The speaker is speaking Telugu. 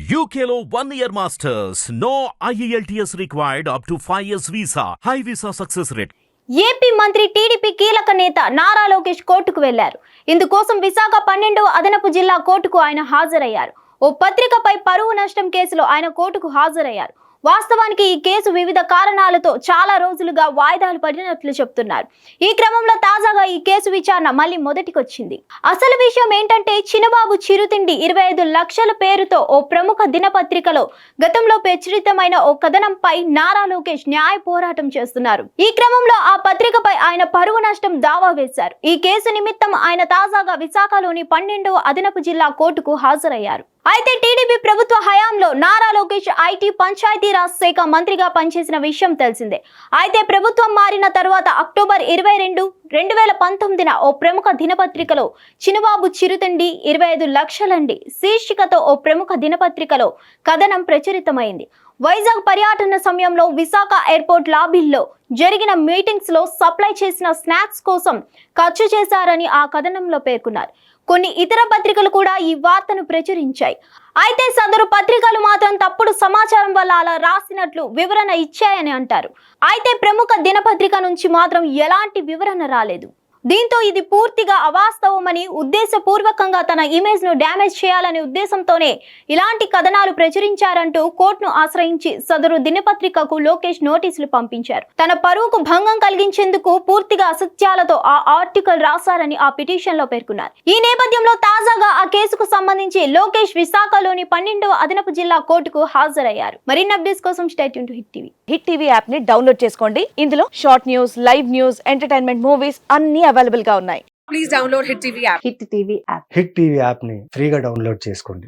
UKLO 1 year masters. No IELTS required up to 5 years visa. High visa success rate. AP మంత్రి టీడీపీ కీలక నేత నారా లోకేష్ కోర్టుకు వెళ్లారు. ఇందుకోసం విశాఖ 12వ అదనపు జిల్లా కోర్టుకు ఆయన హాజరయ్యారు. ఓ పత్రికపై పరువు నష్టం కేసులో ఆయన కోర్టుకు హాజరయ్యారు. వాస్తవానికి ఈ కేసు వివిధ కారణాలతో చాలా రోజులుగా వాయిదాలు పడినట్లు చెప్తున్నారు. ఈ క్రమంలో తాజాగా ఈ కేసు విచారణ మళ్ళీ మొదటికొచ్చింది. అసలు విషయం ఏంటంటే చిన్నబాబు చిరుతిండి 25 లక్షల పేరుతో ఓ ప్రముఖ దినపత్రికలో గతంలో ప్రచురితమైన ఓ కథనంపై నారా లోకేష్ న్యాయ పోరాటం చేస్తున్నారు. ఈ క్రమంలో ఆ పత్రికపై ఆయన పరువు నష్టం దావా వేశారు. ఈ కేసు నిమిత్తం ఆయన తాజాగా విశాఖలోని 12వ అదనపు జిల్లా కోర్టుకు హాజరయ్యారు. అయితే టీడీపీ ప్రభుత్వ హయాంలో నారా లోకేష్ ఐటీ పంచాయతీరాజ్ శాఖ మంత్రిగా పనిచేసిన విషయం తెలిసిందే. అయితే ప్రభుత్వం మారిన తర్వాత అక్టోబర్ 22, 2019న ఓ ప్రముఖ దినపత్రికలో చిన్నబాబు చిరుతిండి 25 లక్షలండి శీర్షికతో ఓ ప్రముఖ దినపత్రికలో కథనం ప్రచురితమైంది. వైజాగ్ పర్యటన సమయంలో విశాఖ ఎయిర్పోర్ట్ లాబీల్లో జరిగిన మీటింగ్స్ లో సప్లై చేసిన స్నాక్స్ కోసం ఖర్చు చేశారని ఆ కథనంలో పేర్కొన్నారు. కొన్ని ఇతర పత్రికలు కూడా ఈ వార్తను ప్రచురించాయి. అయితే సదరు పత్రికలు మాత్రం తప్పుడు సమాచారం వల్ల అలా రాసినట్లు వివరణ ఇచ్చాయని అంటారు. అయితే ప్రముఖ దినపత్రిక నుంచి మాత్రం ఎలాంటి వివరణ రాలేదు. దీంతో ఇది పూర్తిగా అవాస్తవమని, ఉద్దేశపూర్వకంగా తన ఇమేజ్ ను డ్యామేజ్ చేయాలనే ఉద్దేశంతోనే ఇలాంటి కథనాలు ప్రచురించారంటూ కోర్టును ఆశ్రయించి సదరు దినపత్రికకు లోకేష్ నోటీసులు పంపించారు. తన పరువుకు భంగం కలిగించేందుకు పూర్తిగా అసత్యాలతో ఆ ఆర్టికల్ రాశారని ఆ పిటిషన్ లో పేర్కొన్నారు. ఈ నేపథ్యంలో తాజాగా ఆ కేసుకు సంబంధించి లోకేష్ విశాఖలోని 12వ అదనపు జిల్లా కోర్టుకు హాజరయ్యారు. మరిన్ని అప్డేట్స్ కోసం stay tune to hit TV. Hit TV app ని డౌన్లోడ్ చేసుకోండి. ఇందులో short news, live news, entertainment, movies అన్ని అవైలబుల్ గా ఉన్నాయి. Please download Hit TV app. Hit TV app. Hit TV యాప్ని ఫ్రీగా డౌన్లోడ్ చేసుకోండి.